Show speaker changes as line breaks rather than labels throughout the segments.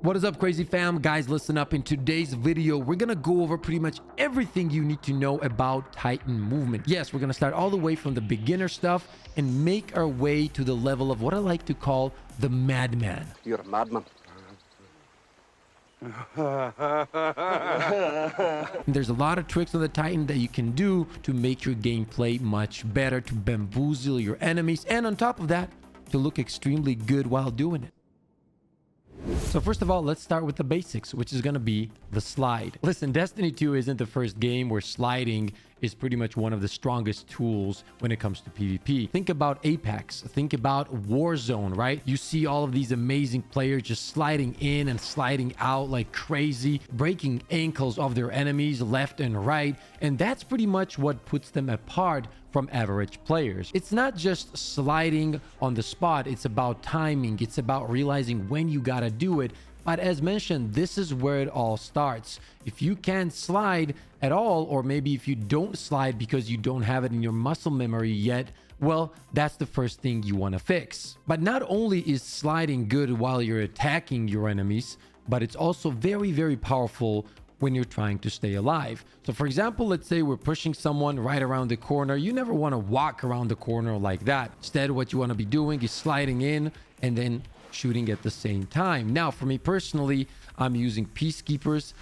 What is up, crazy fam? Guys, listen up. In today's video, we're gonna go over pretty much everything you need to know about Titan movement. Yes, we're gonna start all the way from the beginner stuff and make our way to the level of what I like to call the madman.
You're a madman.
There's a lot of tricks on the Titan that you can do to make your gameplay much better, to bamboozle your enemies, and on top of that, to look extremely good while doing it. So first of all, let's start with the basics, which is going to be the slide. Listen, Destiny 2 isn't the first game where sliding is pretty much one of the strongest tools when it comes to PvP. Think about Apex, think about Warzone, right? You see all of these amazing players just sliding in and sliding out like crazy, breaking ankles of their enemies left and right, and that's pretty much what puts them apart from average players. It's not just sliding on the spot, it's about timing, it's about realizing when you gotta do it. But as mentioned, this is where it all starts. If you can't slide at all, or maybe if you don't slide because you don't have it in your muscle memory yet, well, that's the first thing you want to fix. But not only is sliding good while you're attacking your enemies, but it's also very, very powerful when you're trying to stay alive. So for example, let's say we're pushing someone right around the corner. You never want to walk around the corner like that. Instead, what you want to be doing is sliding in and then shooting at the same time. Now, for me personally, I'm using Peacekeepers.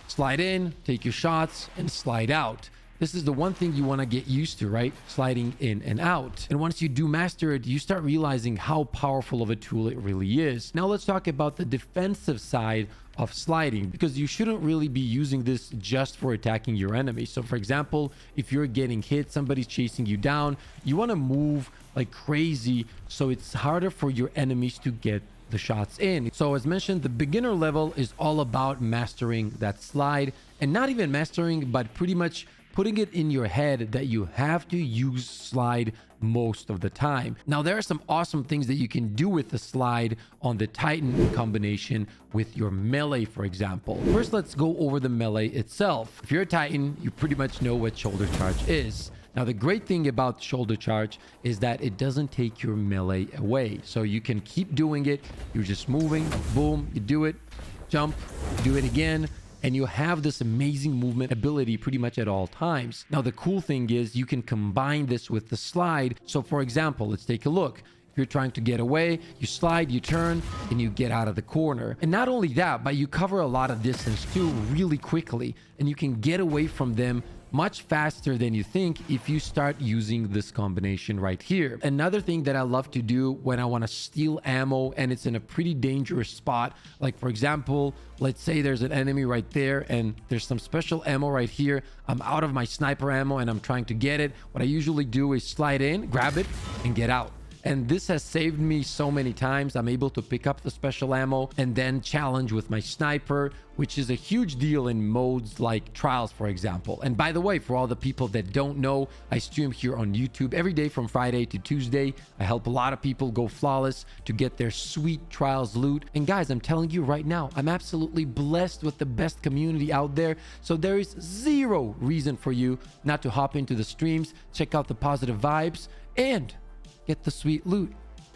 Slide in, take your shots, and slide out. This is the one thing you want to get used to, right? Sliding in and out. And once you do master it, you start realizing how powerful of a tool it really is. Now let's talk about the defensive side of sliding, because you shouldn't really be using this just for attacking your enemy. So for example, if you're getting hit, somebody's chasing you down, you want to move like crazy so it's harder for your enemies to get the shots in. So as mentioned, the beginner level is all about mastering that slide, and not even mastering, but pretty much putting it in your head that you have to use slide most of the time. Now, there are some awesome things that you can do with the slide on the Titan in combination with your melee, for example. First, let's go over the melee itself. If you're a Titan, you pretty much know what shoulder charge is. Now, the great thing about shoulder charge is that it doesn't take your melee away. So you can keep doing it. You're just moving, boom, you do it, jump, do it again, and you have this amazing movement ability pretty much at all times. Now, the cool thing is you can combine this with the slide. So for example, let's take a look. If you're trying to get away, you slide, you turn, and you get out of the corner. And not only that, but you cover a lot of distance too really quickly, and you can get away from them much faster than you think if you start using this combination right here. Another thing that I love to do when I want to steal ammo and it's in a pretty dangerous spot, like for example, let's say there's an enemy right there and there's some special ammo right here. I'm out of my sniper ammo and I'm trying to get it. What I usually do is slide in, grab it, and get out. And this has saved me so many times. I'm able to pick up the special ammo and then challenge with my sniper, which is a huge deal in modes like Trials, for example. And by the way, for all the people that don't know, I stream here on YouTube every day from Friday to Tuesday. I help a lot of people go flawless to get their sweet Trials loot. And guys, I'm telling you right now, I'm absolutely blessed with the best community out there. So there is zero reason for you not to hop into the streams, check out the positive vibes, and get the sweet loot.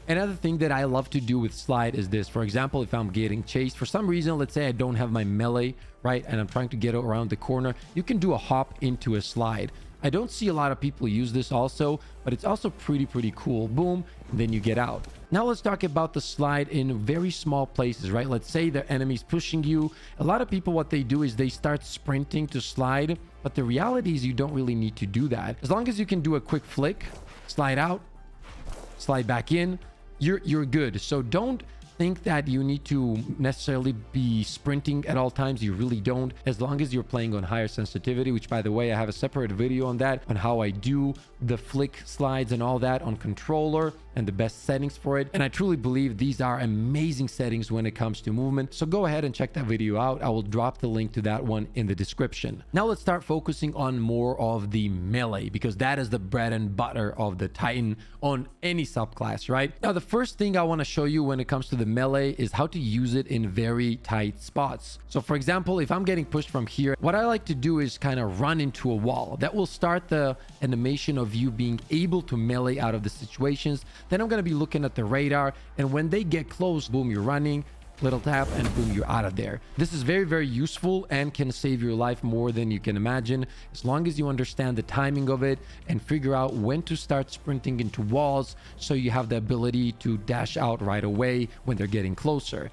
Another thing that I love to do with slide is this. For example, if I'm getting chased for some reason, let's say I don't have my melee, right, and I'm trying to get around the corner, you can do a hop into a slide. I don't see a lot of people use this also, but it's also pretty cool. Boom, and then you get out. Now let's talk about the slide in very small places, right? Let's say the enemy's pushing you. A lot of people, what they do is they start sprinting to slide, but the reality is you don't really need to do that. As long as you can do a quick flick, slide out, slide back in, you're good. So don't think that you need to necessarily be sprinting at all times. You really don't, as long as you're playing on higher sensitivity, which by the way, I have a separate video on that, on how I do the flick slides and all that on controller and the best settings for it. And I truly believe these are amazing settings when it comes to movement. So go ahead and check that video out. I will drop the link to that one in the description. Now let's start focusing on more of the melee, because that is the bread and butter of the Titan on any subclass, right? Now, the first thing I want to show you when it comes to the melee is how to use it in very tight spots. So for example, if I'm getting pushed from here, what I like to do is kind of run into a wall. That will start the animation of you being able to melee out of the situations. Then I'm going to be looking at the radar, and when they get close, boom, you're running, little tap, and boom, you're out of there. This is very, very useful and can save your life more than you can imagine, as long as you understand the timing of it and figure out when to start sprinting into walls so you have the ability to dash out right away when they're getting closer.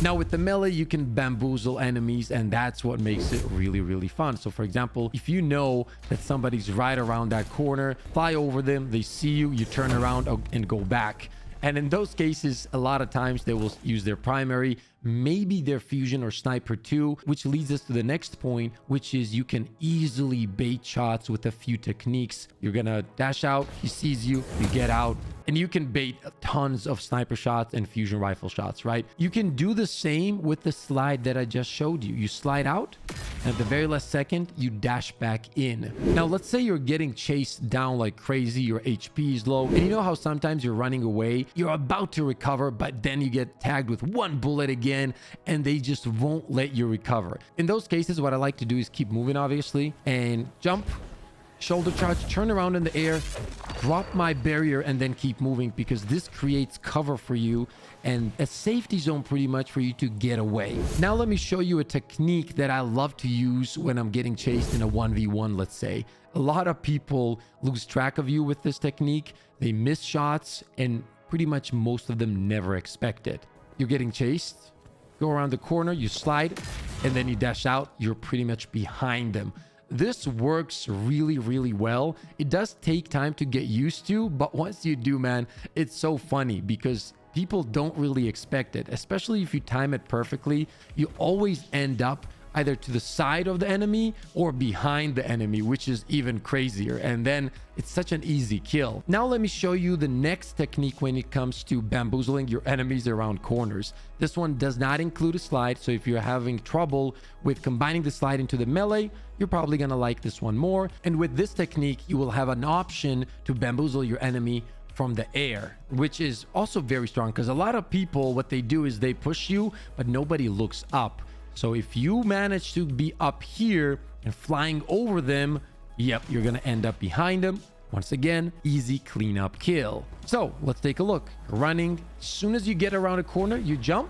Now with the melee, you can bamboozle enemies, and that's what makes it really, really fun. So for example, if you know that somebody's right around that corner, fly over them, they see you, you turn around and go back. And in those cases, a lot of times they will use their primary, maybe their fusion or sniper too, which leads us to the next point, which is you can easily bait shots with a few techniques. You're gonna dash out, he sees you, you get out, and you can bait tons of sniper shots and fusion rifle shots, right? You can do the same with the slide that I just showed you. You slide out, and at the very last second, you dash back in. Now, let's say you're getting chased down like crazy, your HP is low, and you know how sometimes you're running away, you're about to recover, but then you get tagged with one bullet again, and they just won't let you recover. In those cases, what I like to do is keep moving, obviously, and jump, shoulder charge, turn around in the air, drop my barrier, and then keep moving, because this creates cover for you and a safety zone pretty much for you to get away. Now let me show you a technique that I love to use when I'm getting chased in a 1v1, let's say. A lot of people lose track of you with this technique. They miss shots, and pretty much most of them never expect it. You're getting chased, go around the corner, you slide, and then you dash out. You're pretty much behind them. This works really, really well. It does take time to get used to, but once you do, man, it's so funny because people don't really expect it, especially if you time it perfectly. You always end up either to the side of the enemy or behind the enemy, which is even crazier. And then it's such an easy kill. Now let me show you the next technique when it comes to bamboozling your enemies around corners. This one does not include a slide, so if you're having trouble with combining the slide into the melee, you're probably gonna like this one more. And with this technique, you will have an option to bamboozle your enemy from the air, which is also very strong, because a lot of people, what they do is they push you, but nobody looks up. So if you manage to be up here and flying over them, yep, you're gonna end up behind them. Once again, easy cleanup kill. So let's take a look. Running, as soon as you get around a corner, you jump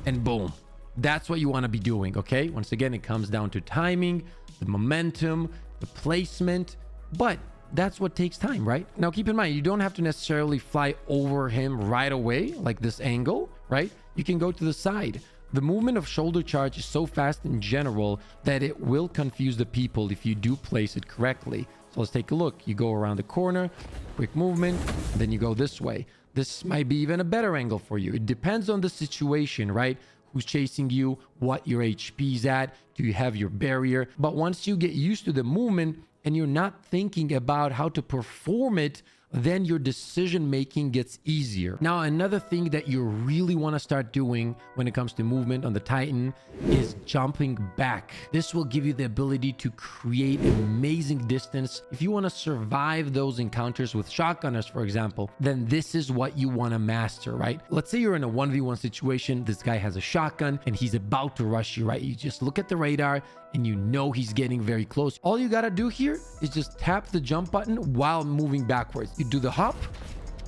and boom. That's what you want to be doing, okay? Once again, it comes down to timing, the momentum, the placement, but that's what takes time, right? Now keep in mind, you don't have to necessarily fly over him right away, like this angle, right? You can go to the side. The movement of shoulder charge is so fast in general that it will confuse the people if you do place it correctly. So let's take a look. You go around the corner, quick movement, then you go this way. This might be even a better angle for you. It depends on the situation, right? Who's chasing you, what your HP's at, do you have your barrier? But once you get used to the movement and you're not thinking about how to perform it, then your decision making gets easier. Now, another thing that you really want to start doing when it comes to movement on the Titan is jumping back. This will give you the ability to create amazing distance. If you want to survive those encounters with shotgunners, for example, then this is what you want to master, right? Let's say you're in a 1v1 situation. This guy has a shotgun and he's about to rush you, right? You just look at the radar and you know he's getting very close. All you got to do here is just tap the jump button while moving backwards. You do the hop,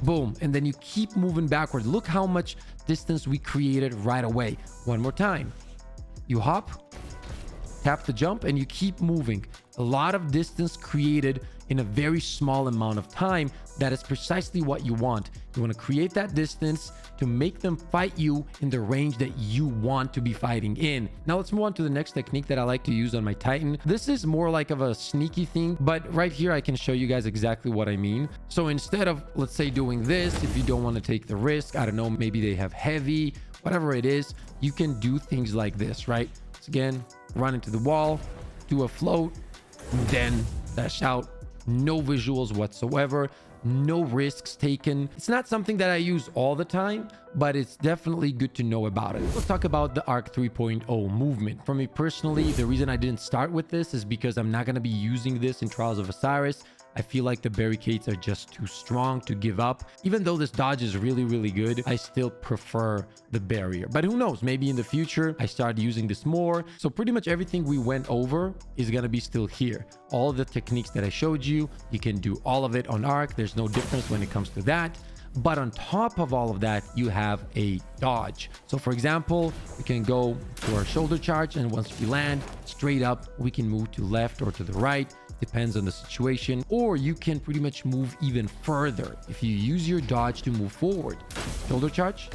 boom, and then you keep moving backwards. Look how much distance we created right away. One more time. You hop, tap the jump, and you keep moving. A lot of distance created in a very small amount of time. That is precisely what you want. You want to create that distance to make them fight you in the range that you want to be fighting in. Now let's move on to the next technique that I like to use on my Titan. This is more like of a sneaky thing, but right here I can show you guys exactly what I mean. So instead of, let's say, doing this, if you don't want to take the risk, I don't know, maybe they have heavy, whatever it is, you can do things like this, right? So again, run into the wall, do a float, then dash out. No visuals whatsoever, no risks taken. It's not something that I use all the time, but it's definitely good to know about it. Let's talk about the Arc 3.0 movement. For me personally, the reason I didn't start with this is because I'm not going to be using this in Trials of Osiris. I feel like the barricades are just too strong to give up. Even though this dodge is really, really good, I still prefer the barrier. But who knows, maybe in the future, I start using this more. So pretty much everything we went over is going to be still here. All the techniques that I showed you, you can do all of it on Arc. There's no difference when it comes to that. But on top of all of that, you have a dodge. So for example, we can go for a shoulder charge, and once we land straight up, we can move to left or to the right, depends on the situation, or you can pretty much move even further if you use your dodge to move forward. Shoulder charge,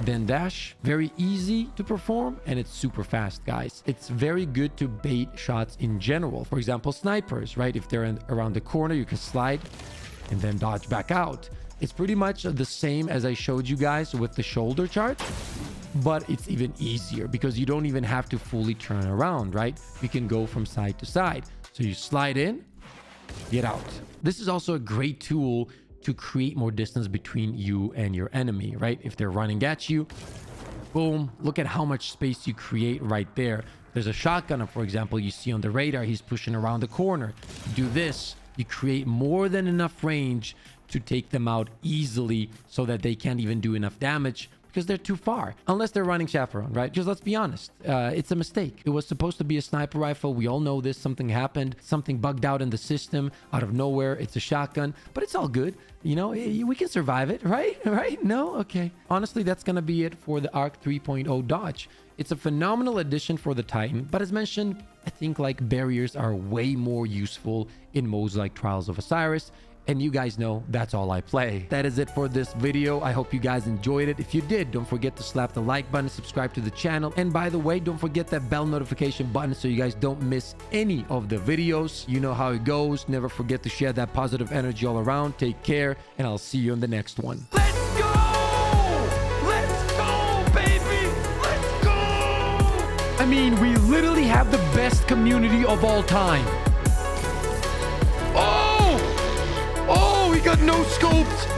then dash. Very easy to perform, and it's super fast, guys. It's very good to bait shots in general. For example, snipers, right? If they're around the corner, you can slide and then dodge back out. It's pretty much the same as I showed you guys with the shoulder charge, but it's even easier because you don't even have to fully turn around, right? You can go from side to side. So you slide in, get out. This is also a great tool to create more distance between you and your enemy, right? If they're running at you, boom, look at how much space you create right there. There's a shotgunner, for example, you see on the radar, he's pushing around the corner. You do this, you create more than enough range to take them out easily so that they can't even do enough damage because they're too far, unless they're running chaperone, right? Because let's be honest, it's a mistake. It was supposed to be a sniper rifle. We all know this. Something happened, something bugged out in the system out of nowhere. It's a shotgun, but it's all good. You know, we can survive it, right? Right? No? Okay. Honestly, that's going to be it for the ARC 3.0 dodge. It's a phenomenal addition for the Titan, but as mentioned, I think like barriers are way more useful in modes like Trials of Osiris. And you guys know that's all I play. That is it for this video. I hope you guys enjoyed it. If you did, don't forget to slap the like button, subscribe to the channel. And by the way, don't forget that bell notification button so you guys don't miss any of the videos. You know how it goes. Never forget to share that positive energy all around. Take care, and I'll see you in the next one. Let's go! Let's go, baby! Let's go! I mean, we literally have the best community of all time. Oh, we got no scopes.